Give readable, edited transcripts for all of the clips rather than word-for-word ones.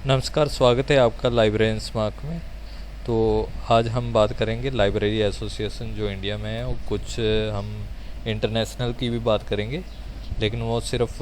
नमस्कार, स्वागत है आपका लाइब्रेरियन स्मार्ट में। तो आज हम बात करेंगे लाइब्रेरी एसोसिएशन जो इंडिया में है, और कुछ हम इंटरनेशनल की भी बात करेंगे, लेकिन वो सिर्फ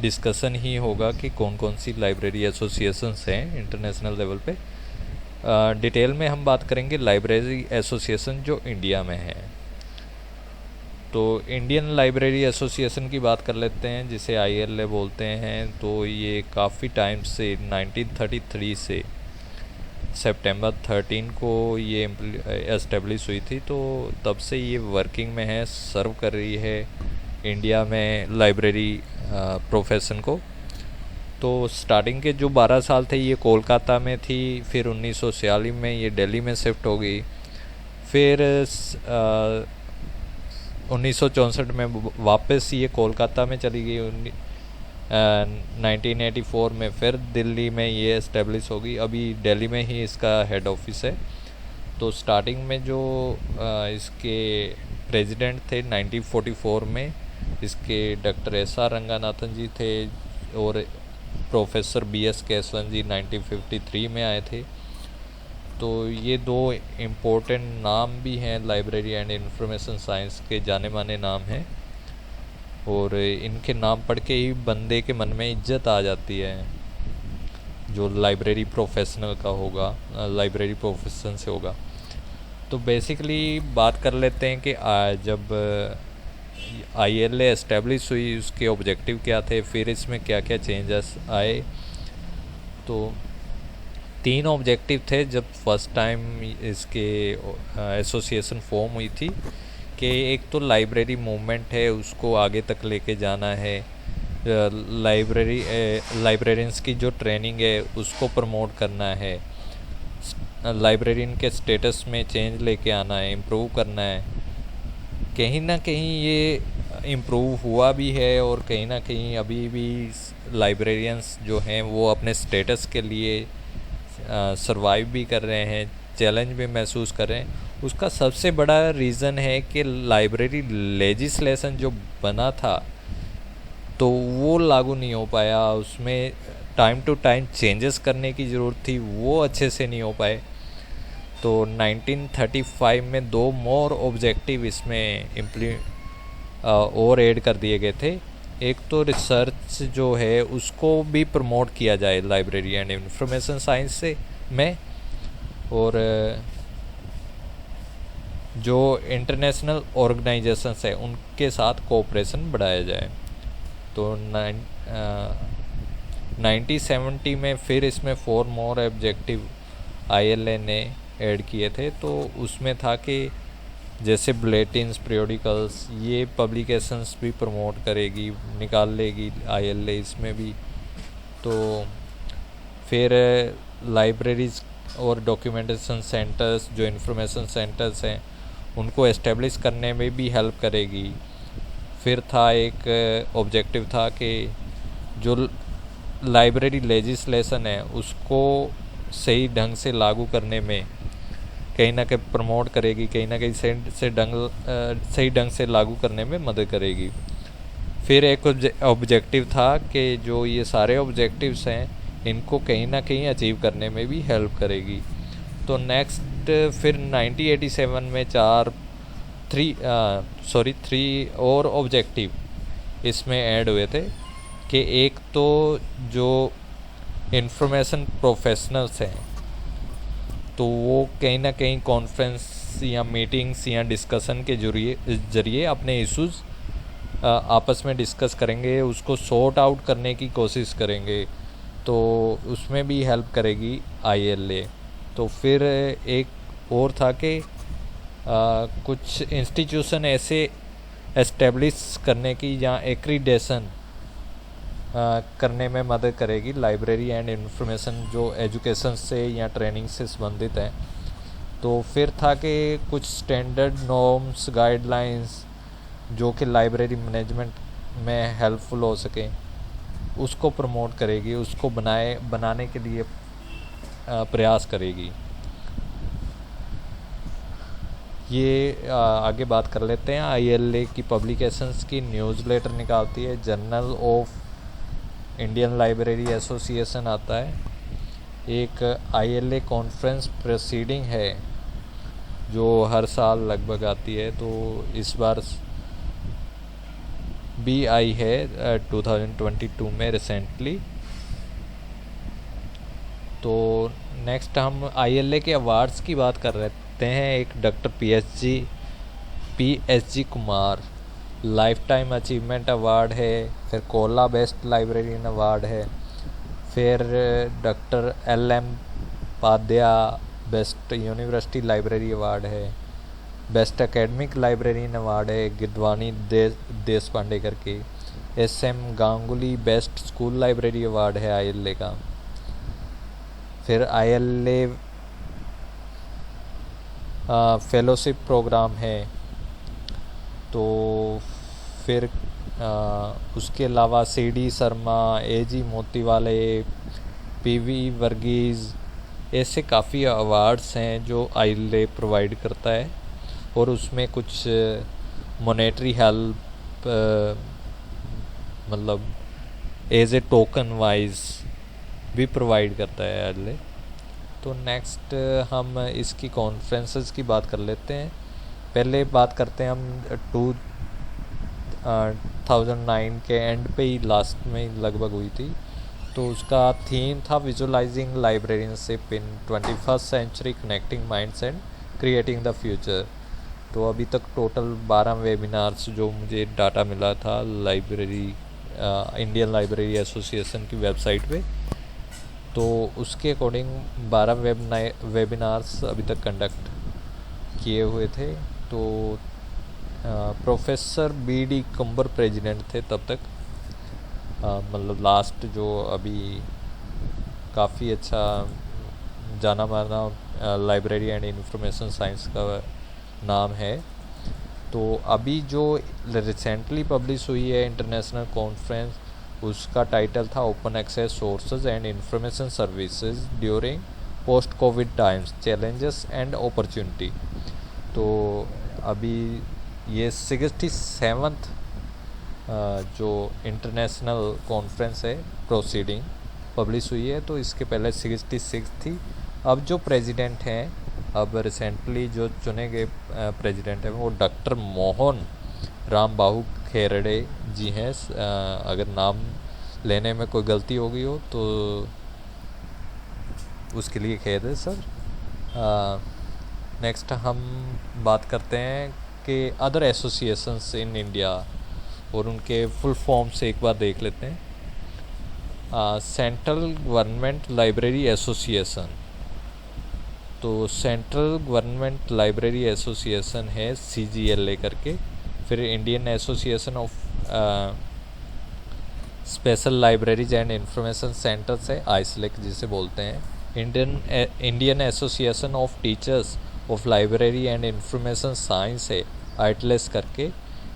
डिस्कशन ही होगा कि कौन कौन सी लाइब्रेरी एसोसिएशंस हैं इंटरनेशनल लेवल पे। डिटेल में हम बात करेंगे लाइब्रेरी एसोसिएशन जो इंडिया में है। तो इंडियन लाइब्रेरी एसोसिएशन की बात कर लेते हैं, जिसे ILA बोलते हैं। तो ये काफ़ी टाइम से 1933 से सितंबर 13 को ये एस्टेब्लिश हुई थी। तो तब से ये वर्किंग में है, सर्व कर रही है इंडिया में लाइब्रेरी प्रोफेशन को। तो स्टार्टिंग के जो 12 साल थे ये कोलकाता में थी, फिर 1946 में ये दिल्ली में शिफ्ट हो गई, फिर 1964 में वापस ये कोलकाता में चली गई। 1984 में फिर दिल्ली में ये इस्टेब्लिश होगी। अभी दिल्ली में ही इसका हेड ऑफिस है। तो स्टार्टिंग में जो इसके प्रेसिडेंट थे 1944 में, इसके डॉक्टर SR रंगानाथन जी थे, और प्रोफेसर BS केसवन जी 1953 में आए थे। तो ये दो इम्पोर्टेंट नाम भी हैं लाइब्रेरी एंड इंफॉर्मेशन साइंस के, जाने माने नाम हैं, और इनके नाम पढ़ के ही बंदे के मन में इज्जत आ जाती है जो लाइब्रेरी प्रोफेशनल का होगा, लाइब्रेरी प्रोफेशन से होगा। तो बेसिकली बात कर लेते हैं कि जब ILA एस्टेब्लिश हुई, उसके ऑब्जेक्टिव क्या थे, फिर इसमें क्या क्या चेंजेस आए। तो 3 ऑब्जेक्टिव थे जब फर्स्ट टाइम इसके एसोसिएशन फॉर्म हुई थी, कि एक तो लाइब्रेरी मूवमेंट है उसको आगे तक लेके जाना है, लाइब्रेरियंस की जो ट्रेनिंग है उसको प्रमोट करना है, लाइब्रेरियन के स्टेटस में चेंज लेके आना है, इम्प्रूव करना है। कहीं ना कहीं ये इम्प्रूव हुआ भी है, और कहीं ना कहीं अभी भी लाइब्रेरियंस जो हैं वो अपने स्टेटस के लिए सरवाइव भी कर रहे हैं, चैलेंज भी महसूस कर रहे हैं। उसका सबसे बड़ा रीज़न है कि लाइब्रेरी लेजिस्लेशन जो बना था तो वो लागू नहीं हो पाया, उसमें टाइम टू टाइम चेंजेस करने की ज़रूरत थी, वो अच्छे से नहीं हो पाए। तो 1935 में 2 मोर ऑब्जेक्टिव इसमें और ऐड कर दिए गए थे। एक तो रिसर्च जो है उसको भी प्रमोट किया जाए लाइब्रेरी एंड इंफॉर्मेशन साइंस से में, और जो इंटरनेशनल ऑर्गेनाइजेशंस है उनके साथ कोऑपरेशन बढ़ाया जाए। तो 1970 में फिर इसमें 4 मोर ऑब्जेक्टिव ILA ने ऐड किए थे। तो उसमें था कि जैसे बुलेटिन्स, पीरियोडिकल्स, ये पब्लिकेशंस भी प्रमोट करेगी, निकाल लेगी ILA इसमें भी। तो फिर लाइब्रेरीज और डॉक्यूमेंटेशन सेंटर्स, जो इंफॉर्मेशन सेंटर्स हैं, उनको एस्टेब्लिश करने में भी हेल्प करेगी। फिर था एक ऑब्जेक्टिव था कि जो लाइब्रेरी लेजिस्लेशन है उसको सही ढंग से लागू करने में कहीं ना कहीं प्रमोट करेगी, कहीं ना कहीं सही ढंग से लागू करने में मदद करेगी। फिर एक ऑब्जेक्टिव था कि जो ये सारे ऑब्जेक्टिव्स हैं इनको कहीं ना कहीं अचीव करने में भी हेल्प करेगी। तो नेक्स्ट फिर 1987 में 3 और ऑब्जेक्टिव इसमें ऐड हुए थे, कि एक तो जो इंफॉर्मेशन प्रोफेशनल्स हैं तो वो कहीं ना कहीं कॉन्फ्रेंस या मीटिंग्स या डिस्कशन के जरिए अपने इश्यूज़ आपस में डिस्कस करेंगे, उसको सॉर्ट आउट करने की कोशिश करेंगे। तो उसमें भी हेल्प करेगी ILA। तो फिर एक और था कि कुछ इंस्टीट्यूशन ऐसे एस्टेब्लिश करने की या एक्रीडेशन करने में मदद करेगी लाइब्रेरी एंड इंफॉर्मेशन जो एजुकेशन से या ट्रेनिंग से संबंधित है। तो फिर था कि कुछ स्टैंडर्ड नॉर्म्स, गाइडलाइंस जो कि लाइब्रेरी मैनेजमेंट में हेल्पफुल हो सके, उसको प्रमोट करेगी, उसको बनाने के लिए प्रयास करेगी। ये आगे बात कर लेते हैं ILA की पब्लिकेशंस की। न्यूज़लेटर निकालती है, journal of Indian library association आता है, एक ILA कॉन्फ्रेंस प्रोसीडिंग है जो हर साल लगभग आती है, तो इस बार भी आई है 2022 में रिसेंटली। तो नेक्स्ट हम ILA के अवार्ड्स की बात कर रहे हैं। एक doctor PSG Kumar life time achievement award है, फिर कोला बेस्ट लाइब्रेरियन अवार्ड है, फिर doctor LM Padhya best university library award है, बेस्ट एकेडमिक लाइब्रेरियन अवार्ड है गिद्वानी देश पांडे करके, SM Ganguly best school library award है ILA का, फिर ILA फेलोशिप प्रोग्राम है। तो फिर उसके अलावा CD Sharma, AG मोतीवाले, PV Verghese, ऐसे काफ़ी अवार्ड्स हैं जो ILA प्रोवाइड करता है, और उसमें कुछ मॉनेटरी हेल्प मतलब एज ए टोकन वाइज भी प्रोवाइड करता है ILA। तो नेक्स्ट हम इसकी कॉन्फ्रेंसेस की बात कर लेते हैं। पहले बात करते हैं हम 2009 के एंड पे ही, लास्ट में लगभग हुई थी। तो उसका थीम था visualising librarianship in 21st century, connecting minds and creating the future. तो अभी तक टोटल 12 वेबिनार्स जो मुझे डाटा मिला था इंडियन लाइब्रेरी एसोसिएशन की वेबसाइट पे, तो उसके अकॉर्डिंग 12 वेबिनार्स अभी तक कंडक्ट किए हुए थे। तो प्रोफेसर BD कंबर प्रेसिडेंट थे तब तक, मतलब लास्ट जो अभी काफ़ी अच्छा जाना माना लाइब्रेरी एंड इंफॉर्मेशन साइंस का नाम है। तो अभी जो रिसेंटली पब्लिश हुई है इंटरनेशनल कॉन्फ्रेंस, उसका टाइटल था open access sources and information services during post covid times, challenges and opportunity. तो अभी ये 67th जो इंटरनेशनल कॉन्फ्रेंस है प्रोसीडिंग पब्लिश हुई है। तो इसके पहले 66 थी। अब जो प्रेसिडेंट हैं, अब रिसेंटली जो चुने गए प्रेसिडेंट हैं वो डॉक्टर मोहन राम बाहू खेरड़े जी हैं। अगर नाम लेने में कोई गलती हो गई हो तो उसके लिए खेद है सर। नेक्स्ट हम बात करते हैं कि अदर एसोसिएशंस इन इंडिया, और उनके फुल फॉर्म से एक बार देख लेते हैं। सेंट्रल गवर्नमेंट लाइब्रेरी एसोसिएशन, तो सेंट्रल गवर्नमेंट लाइब्रेरी एसोसिएशन है CGLA करके। फिर Indian association of special libraries and information centres है, ISLEC जिसे बोलते हैं। Indian association of teachers of library and information science है, ITLES करके।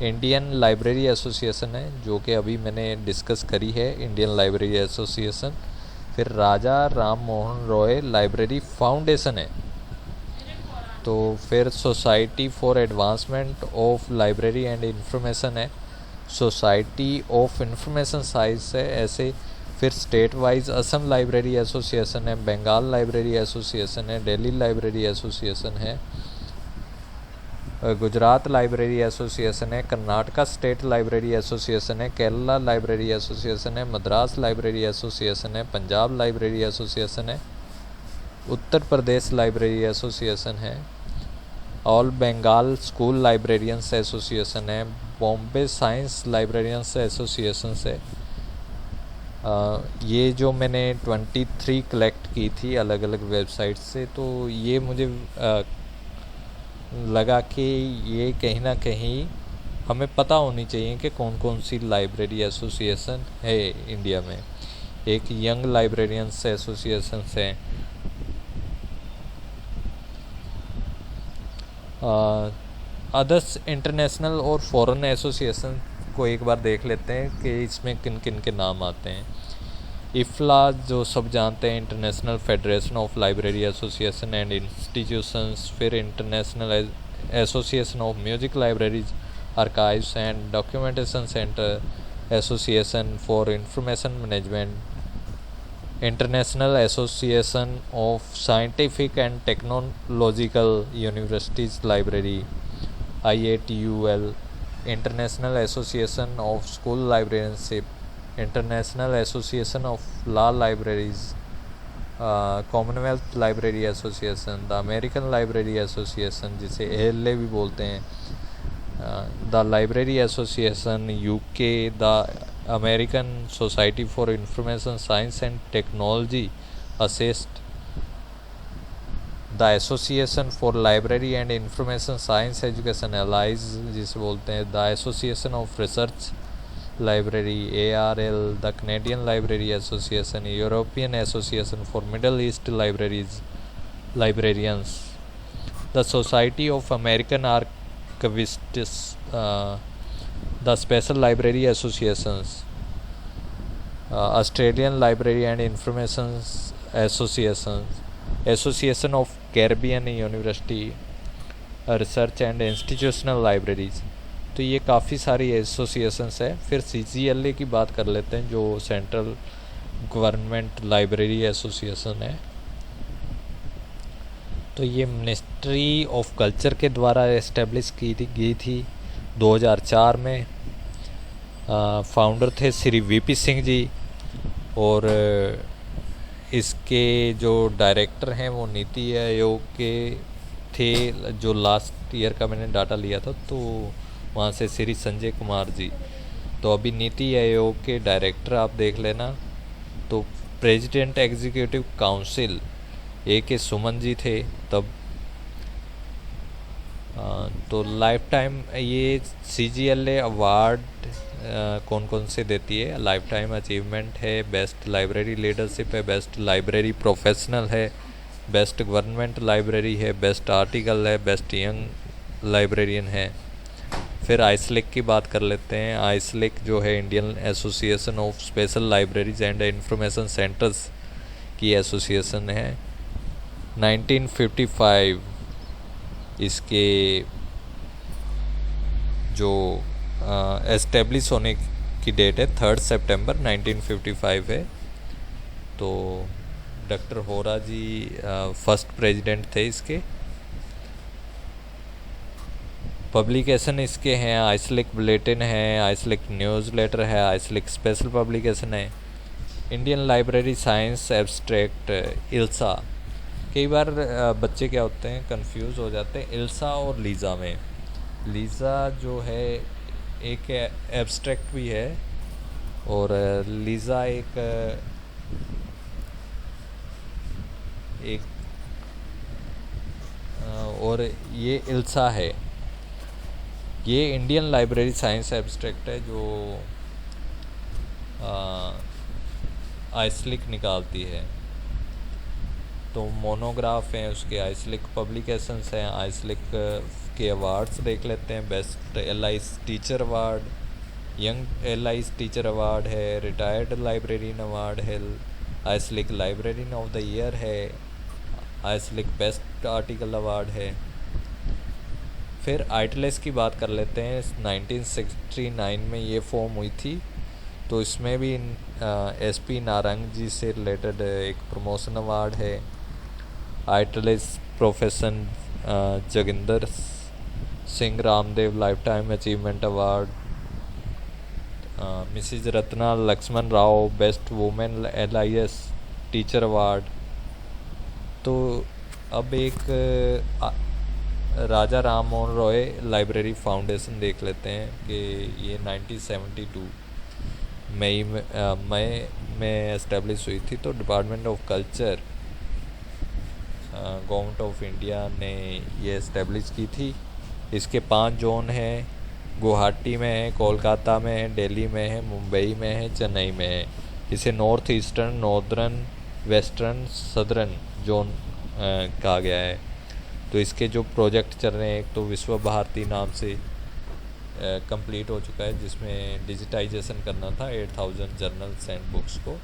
इंडियन लाइब्रेरी एसोसिएशन है जो कि अभी मैंने डिस्कस करी है, इंडियन लाइब्रेरी एसोसिएशन। फिर राजा राम मोहन रॉय लाइब्रेरी फाउंडेशन है। तो फिर society for advancement of library and information है, सोसाइटी ऑफ इंफॉर्मेशन साइंस है ऐसे। फिर state wise Assam library association है, बंगाल लाइब्रेरी एसोसिएशन है, दिल्ली लाइब्रेरी एसोसिएशन है, गुजरात लाइब्रेरी एसोसिएशन है, कर्नाटका स्टेट लाइब्रेरी एसोसिएशन है, केरला लाइब्रेरी एसोसिएशन है, मद्रास लाइब्रेरी एसोसिएशन है, पंजाब लाइब्रेरी एसोसिएशन है, उत्तर प्रदेश लाइब्रेरी एसोसिएशन है, all Bengal school librarians association है, बॉम्बे साइंस लाइब्रेरियंस एसोसिएशन है। ये जो मैंने 23 कलेक्ट की थी अलग अलग वेबसाइट से, तो ये मुझे लगा कि ये कहीं ना कहीं हमें पता होनी चाहिए कि कौन कौन सी लाइब्रेरी एसोसिएशन है इंडिया में। एक यंग लाइब्रेरियंस एसोसिएशन है, अदर्स इंटरनेशनल और फॉरेन एसोसिएशन को एक बार देख लेते हैं कि इसमें किन किन के नाम आते हैं। IFLA जो सब जानते हैं, international federation of library association and institutions. फिर international association of music libraries, archives and documentation centre, association for information management, international association of scientific and technological universities library IATUL, international association of school librarianship, international association of law libraries, commonwealth library association, the American library association जिसे ALA भी बोलते हैं, the library association UK, the American society for information science and technology ASIST, the association for library and information science education ALISE जिसे बोलते हैं, the association of research library ARL, the Canadian library association, European association for Middle East librarians, the society of American archivists, the special library associations, Australian library and information association, association of Caribbean university research and institutional libraries. तो ये काफ़ी सारी associations है। फिर CGLA की बात कर लेते हैं जो सेंट्रल गवर्नमेंट लाइब्रेरी एसोसिएशन है। तो ये मिनिस्ट्री ऑफ कल्चर के द्वारा इस्टेब्लिश की गई थी 2004 में। फाउंडर थे श्री VP सिंह जी और इसके जो डायरेक्टर हैं वो नीति आयोग के थे। जो लास्ट ईयर का मैंने डाटा लिया था तो वहाँ से श्री संजय कुमार जी। तो अभी नीति आयोग के डायरेक्टर आप देख लेना। तो president executive council AK Suman ji थे तब। तो लाइफ टाइम ये CGLA अवार्ड कौन कौन से देती है? लाइफ टाइम अचीवमेंट है, बेस्ट लाइब्रेरी लीडरशिप है, बेस्ट लाइब्रेरी प्रोफेशनल है, बेस्ट गवर्नमेंट लाइब्रेरी है, बेस्ट आर्टिकल है, बेस्ट यंग लाइब्रेरियन है। फिर आइसलिक की बात कर लेते हैं। आइसलिक जो है Indian association of special libraries and information centres की एसोसिएशन है। 1955 इसके जो एस्टेब्लिश होने की डेट है 3 सितंबर 1955 है। तो डॉक्टर होरा जी फर्स्ट प्रेसिडेंट थे इसके। पब्लिकेशन इसके हैं आइसलिक बुलेटिन है, आइसलिक न्यूज़ लेटर है, आइसलिक स्पेशल पब्लिकेशन है, इंडियन लाइब्रेरी साइंस एब्स्ट्रैक्ट इल्सा। कई बार बच्चे क्या होते हैं कंफ्यूज हो जाते हैं इल्सा और लीज़ा में। लीज़ा जो है एक एब्स्ट्रैक्ट भी है और लीज़ा एक और ये इल्सा है। ये इंडियन लाइब्रेरी साइंस एब्स्ट्रैक्ट है जो आइसलिक निकालती है। तो मोनोग्राफ हैं उसके, आइसलिक पब्लिकेशंस हैं। आइसलिक के अवार्ड्स देख लेते हैं। Best LIS teacher award, young LIS teacher award है, रिटायर्ड लाइब्रेरियन अवार्ड है, आइसलिक लाइब्रेरियन ऑफ द ईयर है, आइसलिक बेस्ट आर्टिकल अवार्ड है। फिर आइटलेस की बात कर लेते हैं। 1969 में ये फॉर्म हुई थी। तो इसमें भी SP नारंग जी से रिलेटेड एक प्रमोशन अवार्ड है। IATLIS professor Joginder Singh Ramdev life time achievement award, mrs Ratna Lakshman Rao best women LIS teacher award. तो अब एक राजा राम मोहन रॉय लाइब्रेरी फाउंडेशन देख लेते हैं कि ये 1972 मई में एस्टेब्लिश हुई थी। तो department of culture government of India ने ये एस्टेब्लिश की थी। इसके 5 जोन हैं। गुवाहाटी में है, कोलकाता में है, दिल्ली में है, मुंबई में है, चेन्नई में है। इसे north eastern, northern, western, southern zone कहा गया है। तो इसके जो प्रोजेक्ट चल रहे हैं, एक तो विश्व भारती नाम से कंप्लीट हो चुका है जिसमें डिजिटाइजेशन करना था 8000 जर्नल्स एंड बुक्स को।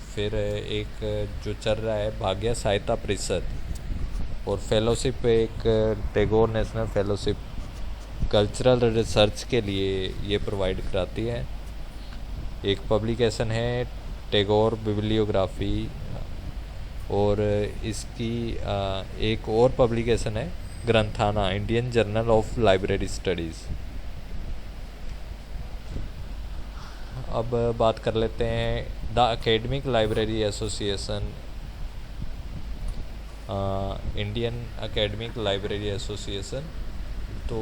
फिर एक जो चल रहा है भाग्य सहायता परिषद, और फेलोशिप एक Tagore national fellowship cultural research के लिए ये प्रोवाइड कराती है। एक पब्लिकेशन है टैगोर बिब्लियोग्राफी, और इसकी एक और पब्लिकेशन है Granthana, Indian journal of library studies. अब बात कर लेते हैं the academic library association. Indian academic library association, तो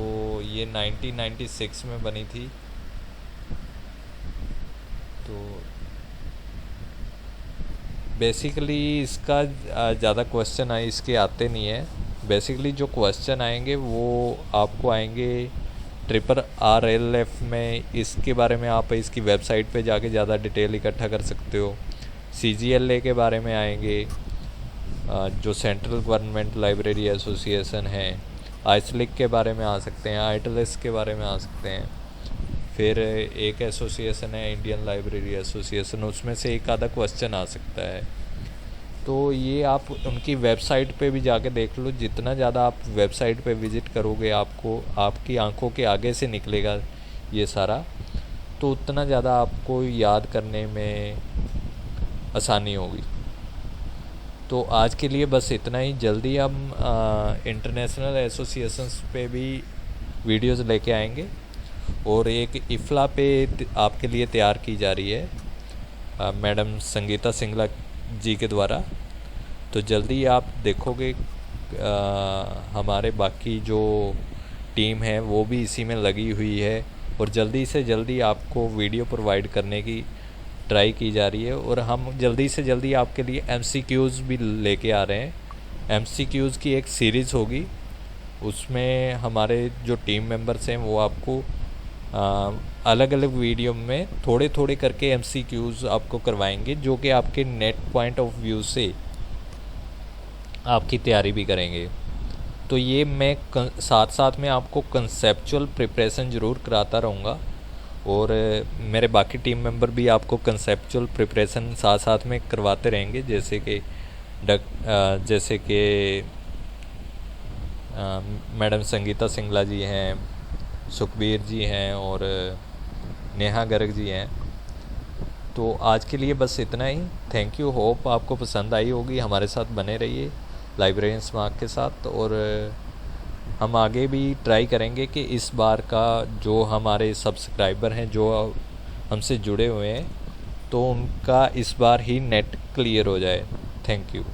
ये 1996 में बनी थी। तो बेसिकली इसका ज़्यादा क्वेश्चन इसके आते नहीं है। बेसिकली जो क्वेश्चन आएंगे वो आपको आएंगे RRLF में। इसके बारे में आप इसकी वेबसाइट पे जाके ज़्यादा डिटेल इकट्ठा कर सकते हो। CGLA के बारे में आएंगे, जो सेंट्रल गवर्नमेंट लाइब्रेरी एसोसिएशन है। आइसलिक के बारे में आ सकते हैं, आइटलेस के बारे में आ सकते हैं। फिर एक एसोसिएशन है इंडियन लाइब्रेरी एसोसिएशन, उसमें से एक आधा क्वेश्चन आ सकता है। तो ये आप उनकी वेबसाइट पे भी जाके देख लो। जितना ज़्यादा आप वेबसाइट पे विज़िट करोगे, आपको आपकी आंखों के आगे से निकलेगा ये सारा, तो उतना ज़्यादा आपको याद करने में आसानी होगी। तो आज के लिए बस इतना ही। जल्दी हम इंटरनेशनल एसोसिएशंस पे भी वीडियोस लेके आएंगे, और एक इफ़ला पे आपके लिए तैयार की जा रही है मैडम संगीता सिंगला जी के द्वारा। तो जल्दी आप देखोगे हमारे बाकी जो टीम है वो भी इसी में लगी हुई है, और जल्दी से जल्दी आपको वीडियो प्रोवाइड करने की ट्राई की जा रही है। और हम जल्दी से जल्दी आपके लिए MCQs भी लेके आ रहे हैं। MCQs की एक सीरीज़ होगी, उसमें हमारे जो टीम मेंबर्स हैं वो आपको अलग अलग वीडियो में थोड़े थोड़े करके MCQs आपको करवाएंगे, जो कि आपके नेट पॉइंट ऑफ व्यू से आपकी तैयारी भी करेंगे। तो ये मैं साथ साथ में आपको कंसेप्चुअल प्रिपरेशन ज़रूर कराता रहूँगा, और मेरे बाकी टीम मेंबर भी आपको कंसेप्चुअल प्रिपरेशन साथ साथ में करवाते रहेंगे, जैसे कि मैडम संगीता सिंगला जी हैं, सुखबीर जी हैं, और नेहा गर्ग जी हैं। तो आज के लिए बस इतना ही। Thank you. होप आपको पसंद आई होगी। हमारे साथ बने रहिए लाइब्रेरियंस मार्क के साथ, और हम आगे भी ट्राई करेंगे कि इस बार का जो हमारे सब्सक्राइबर हैं जो हमसे जुड़े हुए हैं, तो उनका इस बार ही नेट क्लियर हो जाए। Thank you.